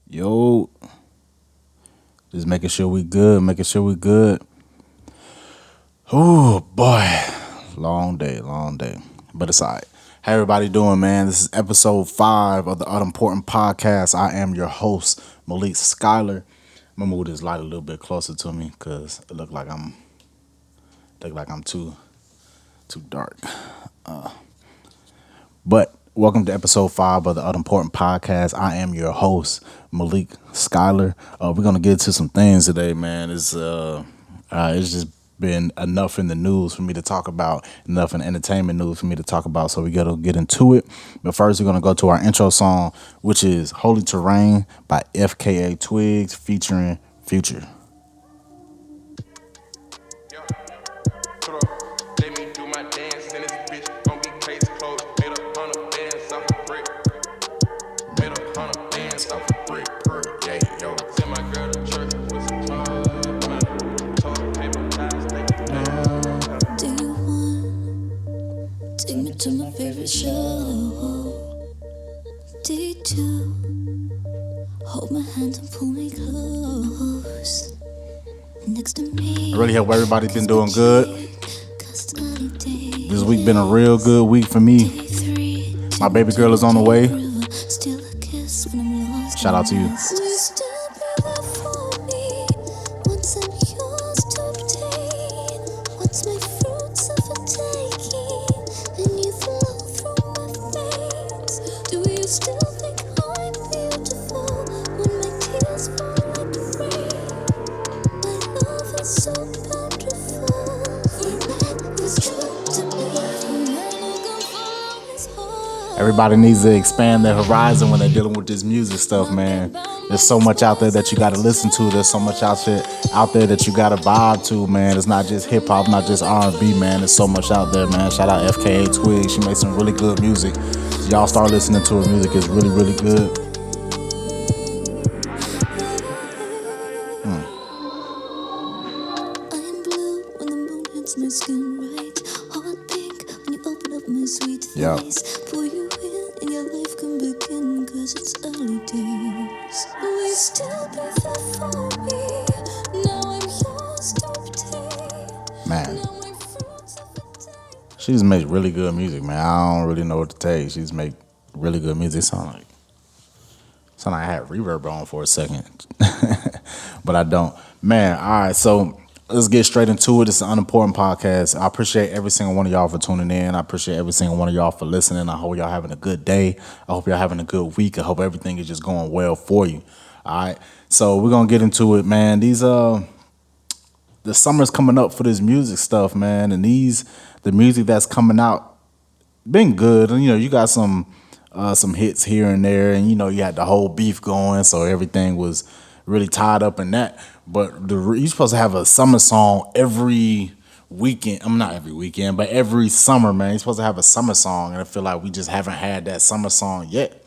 Yo, just making sure we good, making sure we good. Oh boy, long day, long day, but it's alright. How everybody doing, man? This is episode 5 of the Unimportant Podcast. I am your host, Malik Scylore. I'm gonna move this light a little bit closer to me because it look like I'm too dark. But welcome to episode 5 of the Unimportant Podcast. I am your host, Malik Scylore. We're gonna get to some things today, man. It's just been enough in the news for me to talk about, enough in entertainment news for me to talk about. So we gotta get into it. But first, we're gonna go to our intro song, which is "Holy Terrain" by FKA Twigs featuring Future. Yeah. Put up, let me do my dance in this bitch. Gon' be crazy clothes. Made 100 bands off a brick. Made 100 bands off a brick. Yeah, yo. Send my girl to church with some club money. Toilet paper ties, they Do you want take me to my favorite show? D2 hold my hand and pull me close next to me. I really hope everybody's been doing good. This week been a real good week for me. My baby girl is on the way. Shout out to you. Everybody needs to expand their horizon when they're dealing with this music stuff, man. There's so much out there that you got to listen to. There's so much out there that you got to vibe to, man. It's not just hip hop, not just R&B, man. There's so much out there, man. Shout out FKA Twigs. She makes some really good music. So y'all start listening to her music. It's really, really good. Yeah. Pull you in and your life can begin, cause it's early days. Will you still be there for me? Now I'm yours to obtain. Man, Now my fruits of the day. she just makes really good music, man. I don't really know what to tell you. She just make really good music. Sound like I had reverb on for a second, but I don't. Man, all right, so let's get straight into it. It's an unimportant podcast. I appreciate every single one of y'all for tuning in. I appreciate every single one of y'all for listening. I hope y'all having a good day. I hope y'all having a good week. I hope everything is just going well for you. All right, so we're gonna get into it, man. The summer's coming up for this music stuff, man, and the music that's coming out been good. And you got some hits here and there, and you had the whole beef going, so everything was really tied up in that. But you're supposed to have a summer song every weekend. I'm not every weekend, but every summer, man. You're supposed to have a summer song, and I feel like we just haven't had that summer song yet.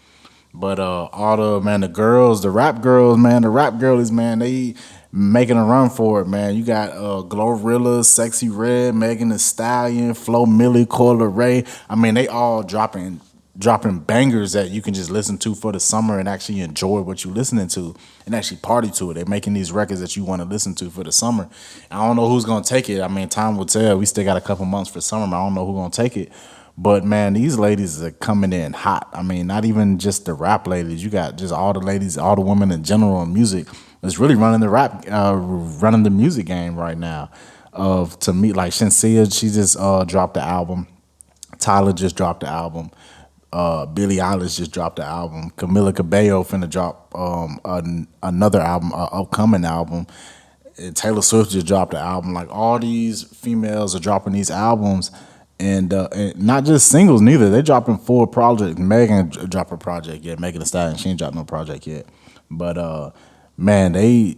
But the girls, the rap girls, man, the rap girlies, man, they making a run for it, man. You got Glorilla, Sexy Red, Megan Thee Stallion, Flo Milli, Coil Ray. I mean, they all dropping bangers that you can just listen to for the summer and actually enjoy what you're listening to and actually party to it. They're making these records that you want to listen to for the summer. I don't know who's gonna take it. I mean, time will tell. We still got a couple months for summer, but I don't know who's gonna take it. But man, these ladies are coming in hot. I mean, not even just the rap ladies. You got just all the ladies, all the women in general in music. It's really running running the music game right now. To me, like Shenseea, she just dropped the album. Tyler just dropped the album. Billie Eilish just dropped the album. Camila Cabello finna drop another album, upcoming album. And Taylor Swift just dropped the album. Like all these females are dropping these albums, and not just singles neither. They dropping full projects. Megan dropped a project yet. Megan Thee Stallion, she ain't dropped no project yet. But man, they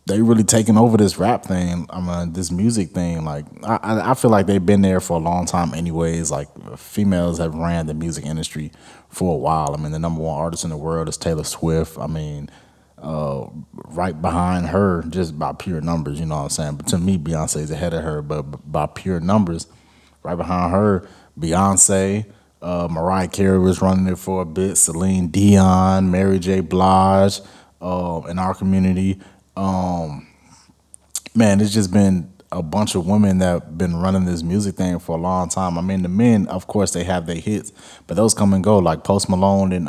really taking over this rap thing. I mean, this music thing. Like, I feel like they've been there for a long time anyways. Like, females have ran the music industry for a while. I mean, the number one artist in the world is Taylor Swift. I mean, right behind her, just by pure numbers, you know what I'm saying? But to me, Beyonce is ahead of her, but by pure numbers, right behind her, Beyonce, Mariah Carey was running it for a bit. Celine Dion, Mary J. Blige, in our community. Man, it's just been a bunch of women that been running this music thing for a long time. I mean, the men, of course, they have their hits, but those come and go. Like Post Malone and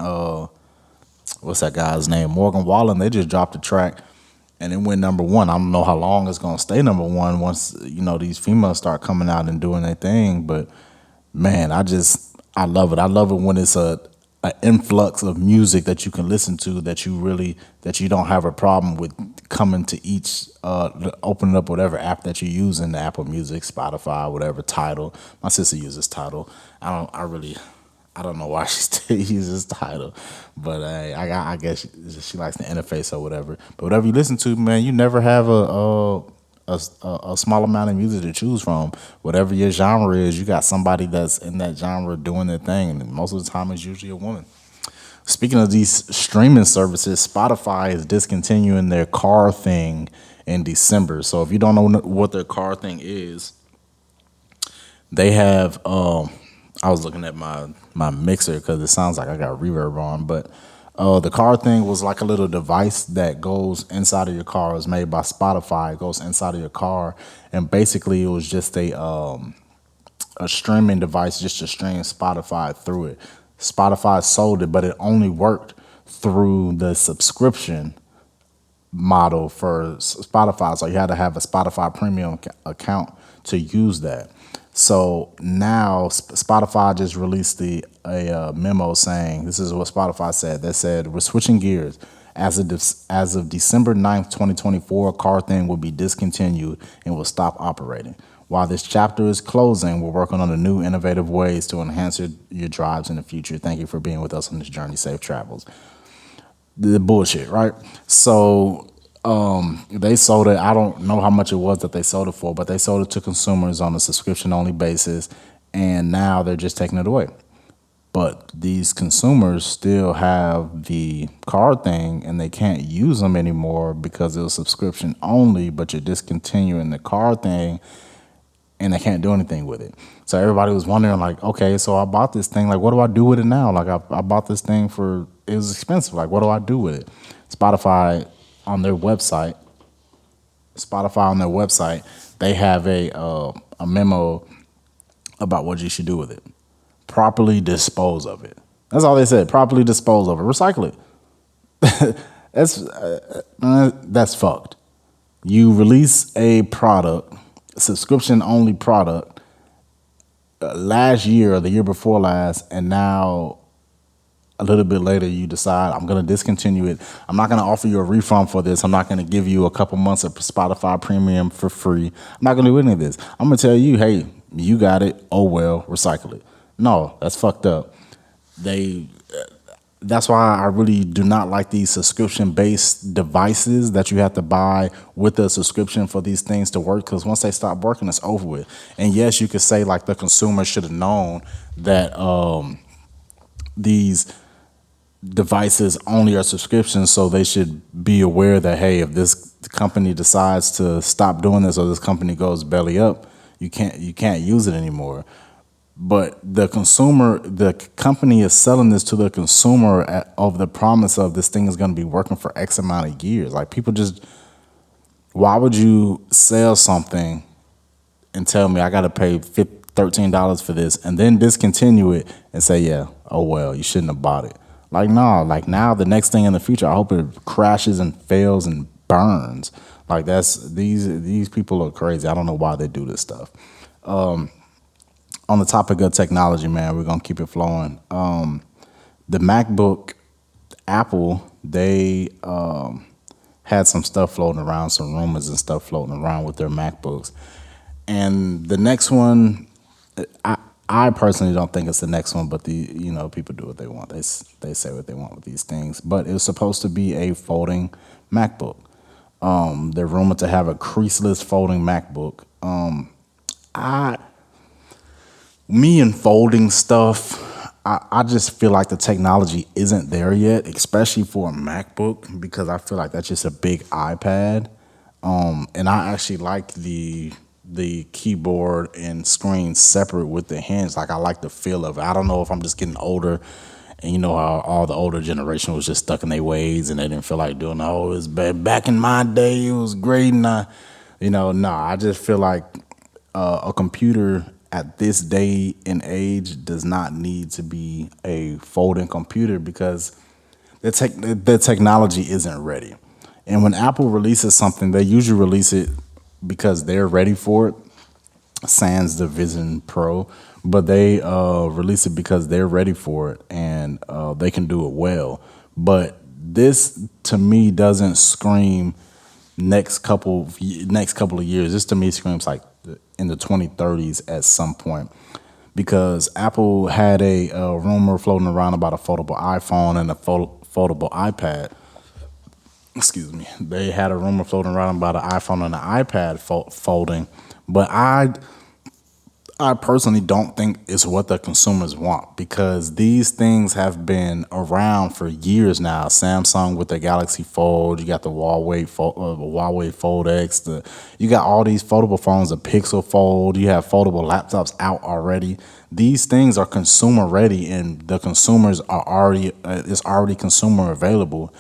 what's that guy's name? Morgan Wallen. They just dropped a track and it went number one. I don't know how long it's gonna stay number one once these females start coming out and doing their thing. But man, I love it. I love it when it's a influx of music that you can listen to that you don't have a problem with coming to each opening up whatever app that you use in the Apple Music, Spotify, whatever. Tidal. My sister uses Tidal. I don't know why she still uses Tidal, but I guess she likes the interface or whatever. But whatever you listen to, man, you never have a small amount of music to choose from. Whatever your genre is, you got somebody that's in that genre doing their thing, and most of the time it's usually a woman. Speaking of these streaming services, Spotify is discontinuing their car thing in December. So if you don't know what their car thing is, they have. I was looking at my mixer because it sounds like I got reverb on, but the car thing was like a little device that goes inside of your car. It was made by Spotify. It goes inside of your car, and basically it was just a streaming device just to stream Spotify through it. Spotify sold it, but it only worked through the subscription model for Spotify. So you had to have a Spotify premium account to use that. So now Spotify just released a memo saying, this is what Spotify said. They said, we're switching gears. As of December 9th, 2024, car thing will be discontinued and will stop operating. While this chapter is closing, we're working on the new innovative ways to enhance your drives in the future. Thank you for being with us on this journey. Safe travels. The bullshit, right? So they sold it. I don't know how much it was that they sold it for, but they sold it to consumers on a subscription only basis, and now they're just taking it away. But these consumers still have the card thing and they can't use them anymore because it was subscription only, but you're discontinuing the card thing and they can't do anything with it. So everybody was wondering, like, okay, so I bought this thing. Like, what do I do with it now? Like, I bought this thing it was expensive. Like, what do I do with it? Spotify on their website, they have a memo about what you should do with it. Properly dispose of it. That's all they said. Properly dispose of it. Recycle it. That's fucked. You release a product, subscription only product, last year or the year before last, and now a little bit later you decide I'm going to discontinue it. I'm not going to offer you a refund for this. I'm not going to give you a couple months of Spotify premium for free. I'm not going to do any of this. I'm going to tell you, hey, you got it. Oh, well, recycle it. No, that's fucked up. That's why I really do not like these subscription-based devices that you have to buy with a subscription for these things to work, because once they stop working, it's over with. And yes, you could say like the consumer should have known that these devices only are subscriptions, so they should be aware that, hey, if this company decides to stop doing this or this company goes belly up, you can't use it anymore. But the company is selling this to the consumer of the promise of this thing is going to be working for X amount of years. Like, people just, why would you sell something and tell me I got to pay $13 for this and then discontinue it and say, yeah, oh, well, you shouldn't have bought it. Like, no, like now the next thing in the future, I hope it crashes and fails and burns. Like, these people are crazy. I don't know why they do this stuff. On the topic of technology, man, we're going to keep it flowing. The MacBook, Apple, they had some stuff floating around, some rumors and stuff floating around with their MacBooks. And the next one, I personally don't think it's the next one, but people do what they want. They say what they want with these things. But it was supposed to be a folding MacBook. They're rumored to have a creaseless folding MacBook. Me and folding stuff, I just feel like the technology isn't there yet, especially for a MacBook, because I feel like that's just a big iPad. And I actually like the the keyboard and screen separate with the hinge. Like I like the feel of it. I don't know if I'm just getting older, and you know how all the older generation was just stuck in their ways and they didn't feel like doing. Oh, it's bad. Back in my day, it was great, and I just feel like a computer at this day and age does not need to be a folding computer because the technology isn't ready. And when Apple releases something, they usually release it because they're ready for it, sans the Vision Pro, but they release it because they're ready for it and they can do it well. But this to me doesn't scream next couple of years. This to me screams like in the 2030s at some point, because Apple had a rumor floating around about a foldable iPhone and a foldable iPad. Excuse me. They had a rumor floating around about an iPhone and an iPad folding, but I personally don't think it's what the consumers want, because these things have been around for years now. Samsung with the Galaxy Fold, you got the Huawei Fold X, you got all these foldable phones, the Pixel Fold, you have foldable laptops out already. These things are consumer ready, and the consumers are already it's already consumer available.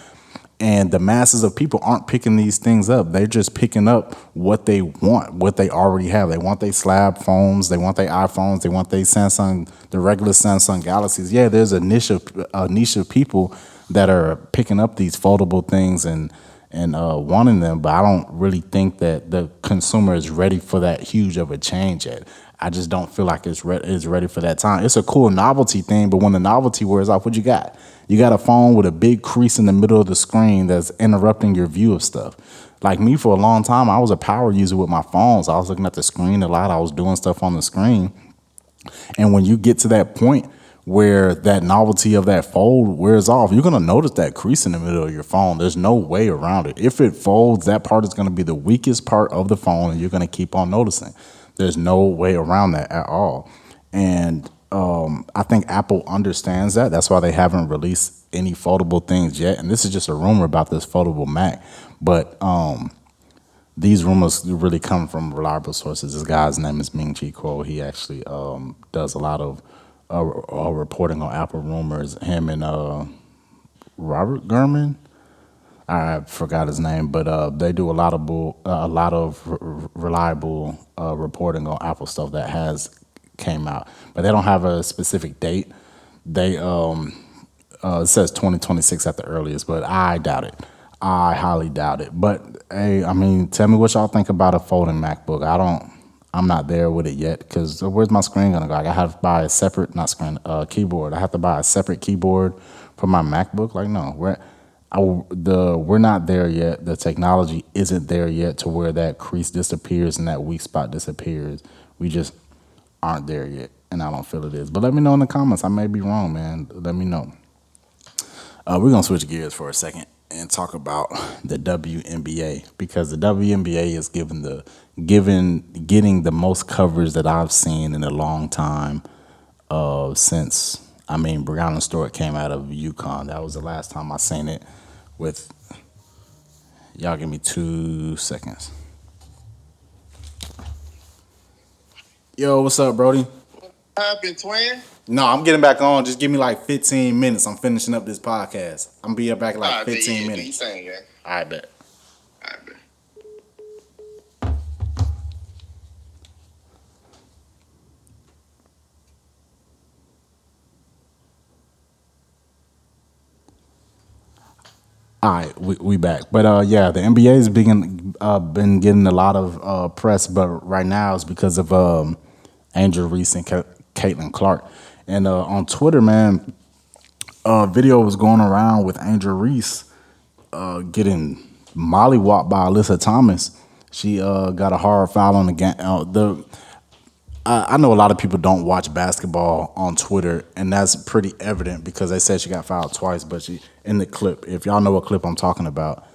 And the masses of people aren't picking these things up. They're just picking up what they want, what they already have. They want their slab phones. They want their iPhones. They want their Samsung, the regular Samsung Galaxies. Yeah, there's a niche of people that are picking up these foldable things and wanting them. But I don't really think that the consumer is ready for that huge of a change yet. I just don't feel like it's ready for that time. It's a cool novelty thing, but when the novelty wears off, what you got? You got a phone with a big crease in the middle of the screen that's interrupting your view of stuff. Like me, for a long time, I was a power user with my phones. I was looking at the screen a lot. I was doing stuff on the screen. And when you get to that point where that novelty of that fold wears off, you're going to notice that crease in the middle of your phone. There's no way around it. If it folds, that part is going to be the weakest part of the phone, and you're going to keep on noticing. There's no way around that at all. And I think Apple understands that. That's why they haven't released any foldable things yet. And this is just a rumor about this foldable Mac. But these rumors really come from reliable sources. This guy's name is Ming Chi Kuo. He actually does a lot of reporting on Apple rumors. Him and Robert Gurman, I forgot his name, but they do a lot of reliable reporting on Apple stuff that has came out, but they don't have a specific date. They it says 2026 at the earliest, but I doubt it. I highly doubt it. But hey, I mean, tell me what y'all think about a folding MacBook. I'm not there with it yet, because where's my screen gonna go? I have to buy a separate, not screen, keyboard. I have to buy a separate keyboard for my MacBook. Like, no, we're not there yet. The technology isn't there yet to where that crease disappears and that weak spot disappears. We just aren't there yet, and I don't feel it is. But let me know in the comments. I may be wrong, man. Let me know. We're gonna switch gears for a second and talk about the WNBA, because the WNBA is getting the most coverage that I've seen in a long time. Since Brianna Stewart came out of UConn. That was the last time I seen it. With y'all, give me 2 seconds. Yo, what's up, Brody? What happened, twin? No, I'm getting back on. Just give me like 15 minutes. I'm finishing up this podcast. I'm be back in like 15 minutes. You saying, yeah. I bet. I bet. All right, we back. But yeah, the NBA has been getting a lot of press, but right now it's because of Angel Reese and Caitlin Clark. And on Twitter, man, a video was going around with Angel Reese getting mollywopped by Alyssa Thomas. She got a hard foul on the game. I know a lot of people don't watch basketball on Twitter, and that's pretty evident because they said she got fouled twice. But she, in the clip, if y'all know what clip I'm talking about,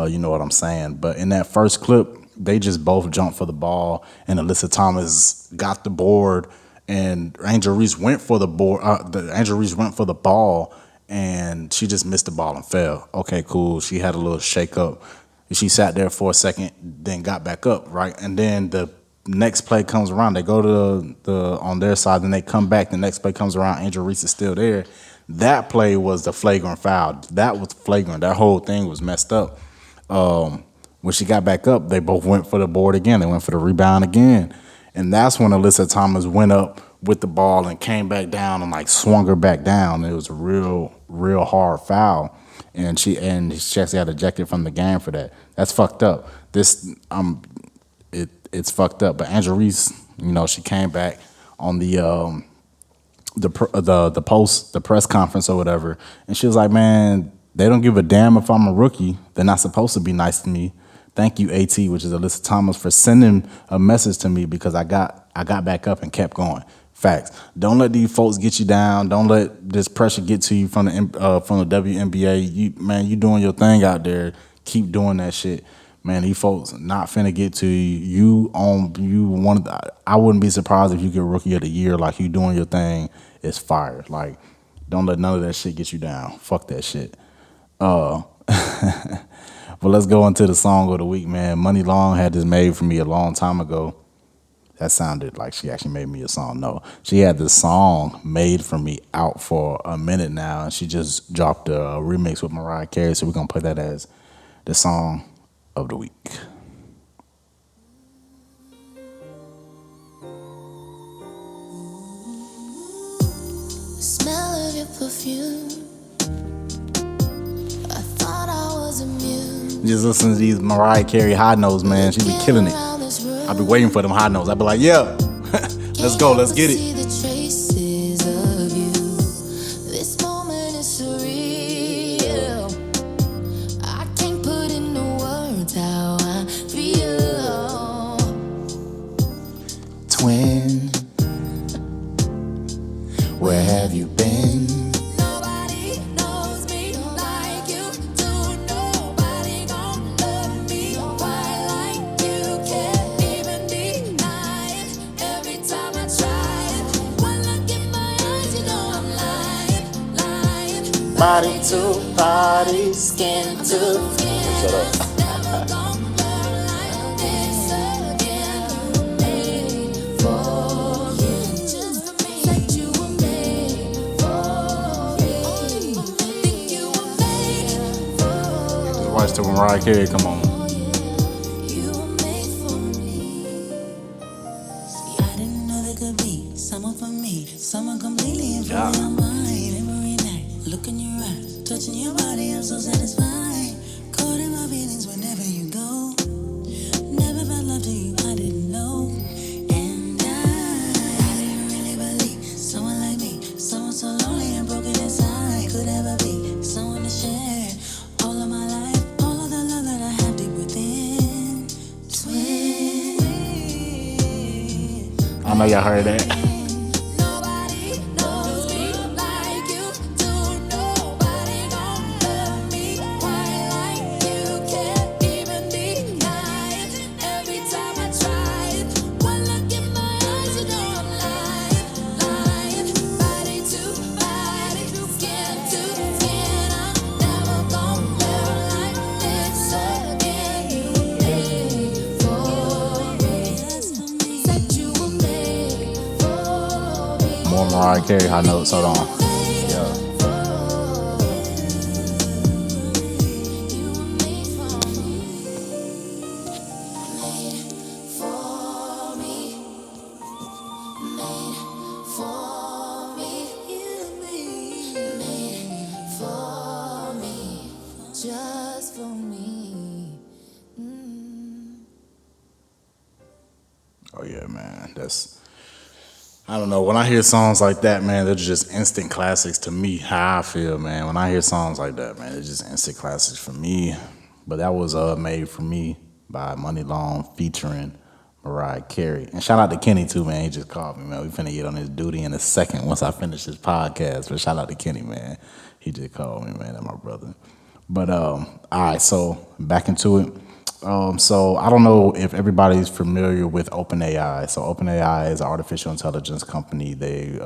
you know what I'm saying. But in that first clip, they just both jumped for the ball, and Alyssa Thomas got the board, and Angel Reese went for the board. Angel Reese went for the ball, and she just missed the ball and fell. Okay, cool. She had a little shake up. She sat there for a second, then got back up, right? And then the next play comes around, they go to the on their side, then they come back. The next play comes around, Angel Reese is still there. That play was the flagrant foul. That was flagrant. That whole thing was messed up. When she got back up, they both went for the board again. They went for the rebound again. And that's when Alyssa Thomas went up with the ball and came back down and like swung her back down. It was a real hard foul. And she actually got ejected from the game for that. That's fucked up. It's fucked up. But Angel Reese, she came back on the press conference or whatever, and she was like, "Man, they don't give a damn if I'm a rookie. They're not supposed to be nice to me. Thank you, AT, which is Alyssa Thomas, for sending a message to me because I got back up and kept going." Facts. Don't let these folks get you down. Don't let this pressure get to you from the WNBA. You doing your thing out there. Keep doing that shit. Man, these folks not finna get to you. I wouldn't be surprised if you get Rookie of the Year. Like, you doing your thing. It's fire. Like, don't let none of that shit get you down. Fuck that shit. But let's go into the song of the week, man. Money Long had this made for me a long time ago. That sounded like she actually made me a song. No, she had this song made for me out for a minute now, and she just dropped a remix with Mariah Carey, so we're going to put that as the song of the week. The smell of your perfume, I thought I was immune. Just listen to these Mariah Carey high notes, man. She be killing it. I be waiting for them high notes. I be like, yeah, let's go, let's get it. See the traces of you. This moment is surreal. I can't put into words how I feel. Twin, where have you been? Nobody knows me like you do. Nobody gon' love me quite like you. Can't even deny it. Every time I try it, one look in my eyes, you know I'm lying. Body to body, skin to Shut up. Never gon' love like this again. Made for you, just for me. Said you were made for me. Think you were made for Just watch the Mariah Carey come on. you were made for me. See, I didn't know there could be someone for me, someone completely and fully Yeah. on mine. Every night, look in your eyes, touching your body, I'm so satisfied. Caught in my feelings whenever you go. Never felt love to you, I didn't know. And I didn't really believe someone like me, someone so lonely and broken inside, could ever be someone to share all of my life, all of the love that I have deep within. Twin. I know y'all heard that. Nobody knows me like you do. Nobody gon' love me quite like you. Can't even deny it. Every time I try it, one look in my eyes, you know I'm lying. Body to body, skin to skin. I'm never gon' live like this again. You made for me. Said you were made for me. More Mariah Carey high notes. Hold on. Yeah. Just for me. Oh yeah, man. I don't know. When I hear songs like that, man, they're just instant classics to me. How I feel, man. When I hear songs like that, man, it's just instant classics for me. But that was made for me by Money Long featuring Mariah Carey. And shout out to Kenny too, man. He just called me, man. We finna get on his duty in a second once I finish this podcast. But shout out to Kenny, man. He just called me, man. That's my brother. But all right, so back into it. So I don't know if everybody's familiar with OpenAI. So OpenAI is an artificial intelligence company. They,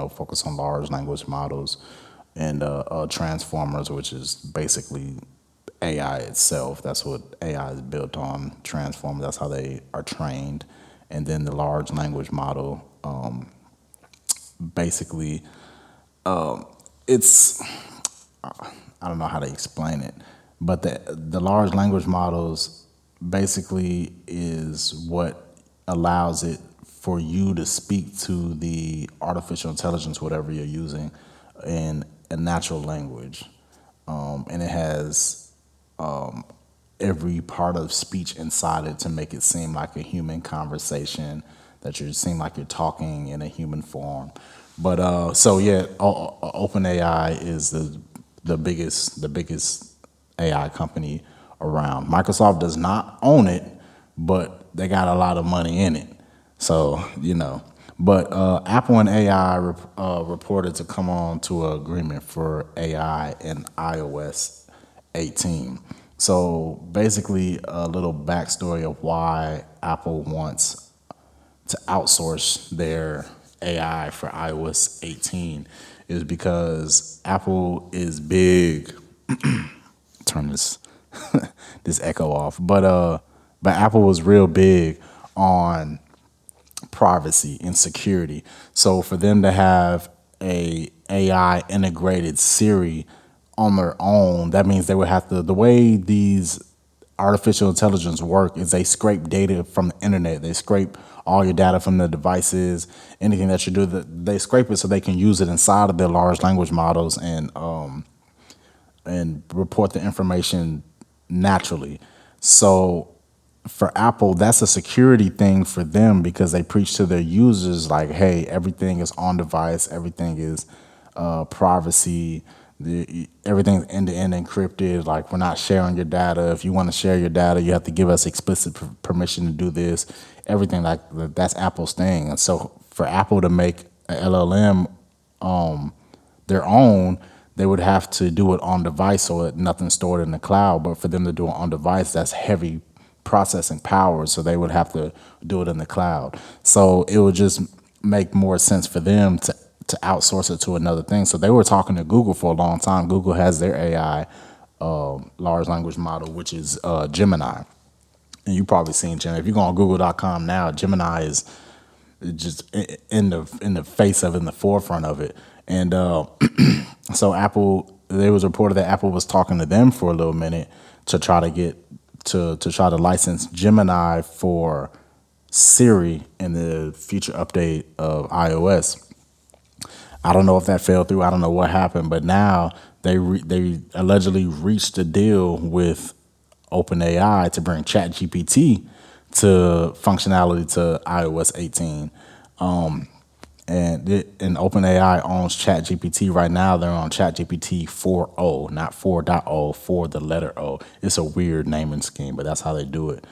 focus on large language models and transformers, which is basically AI itself. That's what AI is built on, transformers. That's how they are trained. And then the large language model, basically, it's I don't know how to explain it, but the large language models basically is what allows it for you to speak to the artificial intelligence, whatever you're using, in a natural language, and it has every part of speech inside it to make it seem like a human conversation, that you seem like you're talking in a human form. But so yeah, OpenAI is the biggest AI company around. Microsoft does not own it, but they got a lot of money in it. So but Apple and AI reported to come on to an agreement for AI in iOS 18. So basically, a little backstory of why Apple wants to outsource their AI for iOS 18 is because Apple is big. Turn this this echo off, but Apple was real big on privacy and security. So for them to have a AI integrated Siri on their own, that means they would have to, the way these artificial intelligence work is they scrape data from the internet. They scrape all your data from the devices, anything that you do, they scrape it so they can use it inside of their large language models and report the information naturally. So for Apple, that's a security thing for them because they preach to their users like, hey, everything is on device, everything is privacy, everything's end-to-end encrypted. Like, we're not sharing your data. If you want to share your data, you have to give us explicit permission to do this. Everything like that's Apple's thing. And so for Apple to make an LLM their own, they would have to do it on device so that nothing's stored in the cloud. But for them to do it on device, that's heavy processing power. So they would have to do it in the cloud. So it would just make more sense for them to outsource it to another thing. So they were talking to Google for a long time. Google has their AI large language model, which is Gemini. And you probably seen Gemini. If you go on Google.com now, Gemini is just in the face of it, in the forefront of it. And so Apple, there was reported that Apple was talking to them for a little minute to try to get to try to license Gemini for Siri in the future update of iOS. I don't know if that fell through. I don't know what happened, but now they allegedly reached a deal with OpenAI to bring ChatGPT to functionality to iOS 18. And OpenAI owns ChatGPT right now. They're on ChatGPT 4.0, not 4.0, for the letter O. It's a weird naming scheme, but that's how they do it.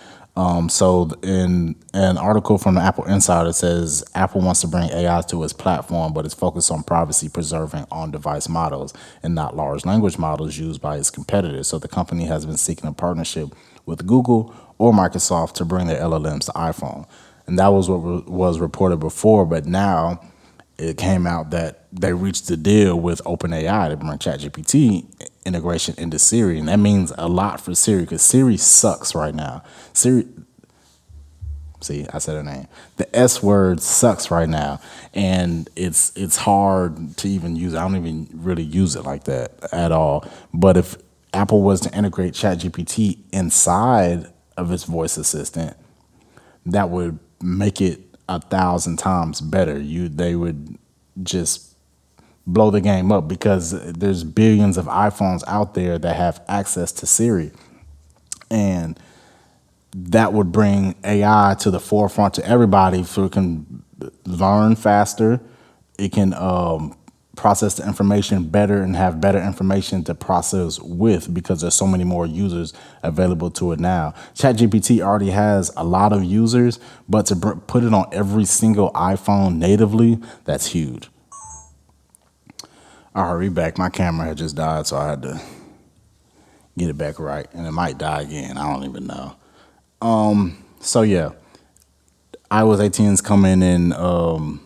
So in an article from the Apple Insider says Apple wants to bring AI to its platform, but it's focused on privacy preserving on-device models and not large language models used by its competitors. So the company has been seeking a partnership with Google or Microsoft to bring their LLMs to iPhone. And that was what was reported before, but now it came out that they reached a deal with OpenAI to bring ChatGPT integration into Siri, and that means a lot for Siri because Siri sucks right now. Siri, see, I said her name. The S word sucks right now, and it's hard to even use it. I don't even really use it like that at all. But if Apple was to integrate ChatGPT inside of its voice assistant, that would make it 1,000 times better. They would just blow the game up because there's billions of iPhones out there that have access to Siri, and that would bring AI to the forefront to everybody, so it can learn faster, it can process the information better and have better information to process with because there's so many more users available to it now. ChatGPT already has a lot of users, but to put it on every single iPhone natively, that's huge. All right, we back. My camera had just died, so I had to get it back right, and it might die again. I don't even know. So yeah, iOS 18 is coming in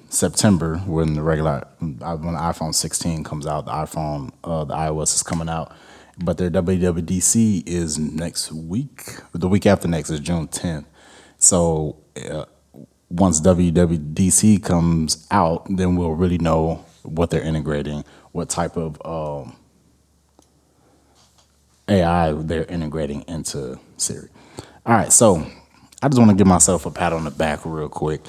September when the iPhone 16 comes out. The iOS is coming out, but their WWDC is next week. The week after next is June 10th. So once WWDC comes out, then we'll really know what they're integrating, what type of AI they're integrating into Siri. All right, so I just want to give myself a pat on the back real quick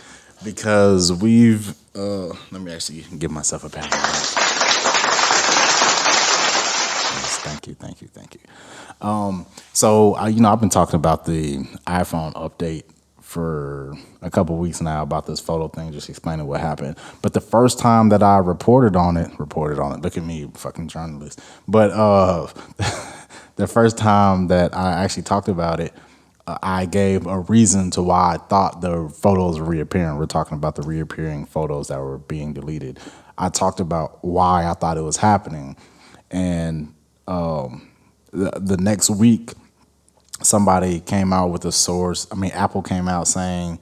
because we've, let me actually give myself a pat on the back. Yes, thank you. So, I've been talking about the iPhone update for a couple weeks now about this photo thing, just explaining what happened. But the first time that I reported on it, look at me, fucking journalist. But the first time that I actually talked about it, I gave a reason to why I thought the photos were reappearing. We're talking about the reappearing photos that were being deleted. I talked about why I thought it was happening. And the next week, somebody came out with a source. Apple came out saying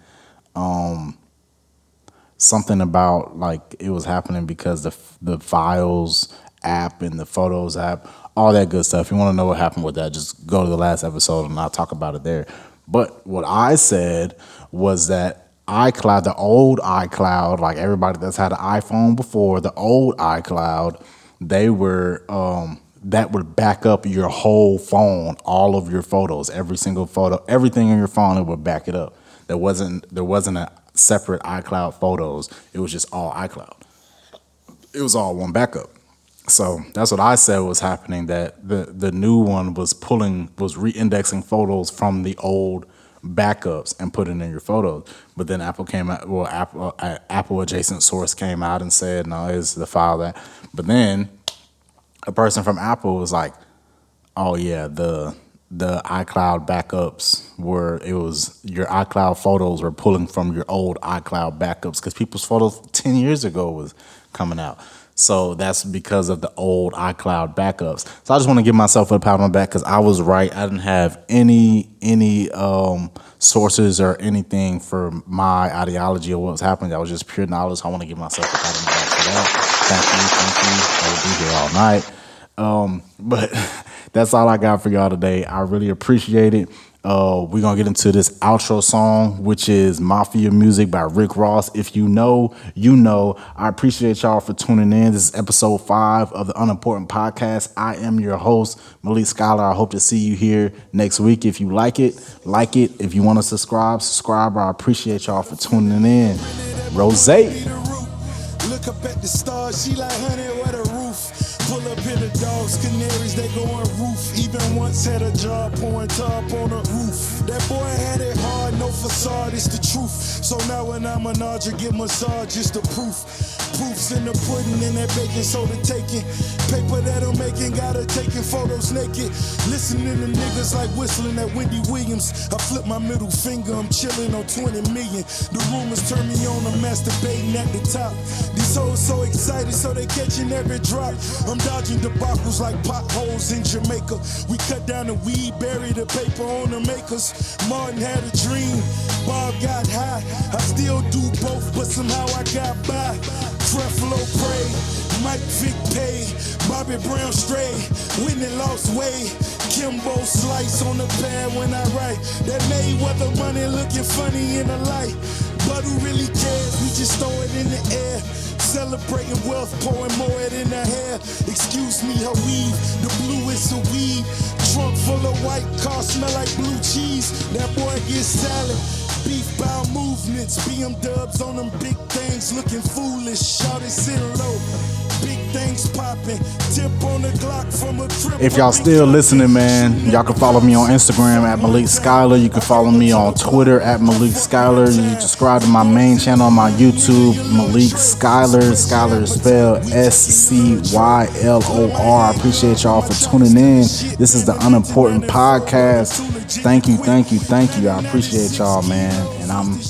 something about like it was happening because the Files app and the Photos app, all that good stuff. If you want to know what happened with that, just go to the last episode and I'll talk about it there. But what I said was that iCloud, the old iCloud, like everybody that's had an iPhone before, the old iCloud, they were that would back up your whole phone, all of your photos, every single photo, everything in your phone, it would back it up. There wasn't a separate iCloud photos. It was just all iCloud. It was all one backup. So that's what I said was happening, that the new one was re-indexing photos from the old backups and putting in your photos. But then Apple came out, Apple adjacent source came out and said, no, it's the file that. But then a person from Apple was like, oh yeah, the iCloud backups your iCloud photos were pulling from your old iCloud backups because people's photos 10 years ago was coming out. So that's because of the old iCloud backups. So I just want to give myself a pat on the back because I was right. I didn't have any sources or anything for my ideology of what was happening. That was just pure knowledge. I want to give myself a pat on the back for that. Thank you. I will be here all night. But that's all I got for y'all today. I really appreciate it. We're going to get into this outro song, which is Mafia Music by Rick Ross. If you know, you know. I appreciate y'all for tuning in. This is episode 5 of the Unimportant Podcast. I am your host, Malik Scylore. I hope to see you here next week. If you like it, like it. If you want to subscribe. I appreciate y'all for tuning in. Rose. Look up at the stars, she like, honey, what a roof. Pull up in the dogs, canaries, they go on roof. Even once had a job pouring top on the roof. That boy had it hard, no facade, it's the truth. So now when I'm an archer, get massage, it's the proof. Proofs in the pudding and that baking soda taking. Paper that I'm making, got her taking photos naked. Listening to niggas like whistling at Wendy Williams. I flip my middle finger, I'm chilling on 20 million. The rumors turn me on, I'm masturbating at the top. These hoes so excited, so they catching every drop. I'm dodging debacles like potholes in Jamaica. We cut down the weed, bury the paper on the makers. Martin had a dream, Bob got high. I still do both, but somehow I got by. Creflo prayed, Mike Vick paid, Bobby Brown strayed, Whitney lost weight, Kimbo slice on the pad when I write. That Mayweather money looking funny in the light. But who really cares? We just throw it in the air. Celebrating wealth, pouring more in her hair. Excuse me, her weed, the blue is a weed. Trunk full of white car, smell like blue cheese. That boy gets salad. Beef bow movements, BM dubs on them big things, looking foolish. Shout it, sit low. Big things popping. Tip on the Glock from a trip. If y'all still listening, man, y'all can follow me on Instagram at Malik Scylore. You can follow me on Twitter at Malik Scylore. You can subscribe to my main channel on my YouTube, Malik Scylore. Scylore is spelled Scylor. I appreciate y'all for tuning in. This is the Unimportant Podcast. Thank you. I appreciate y'all, man. And I'm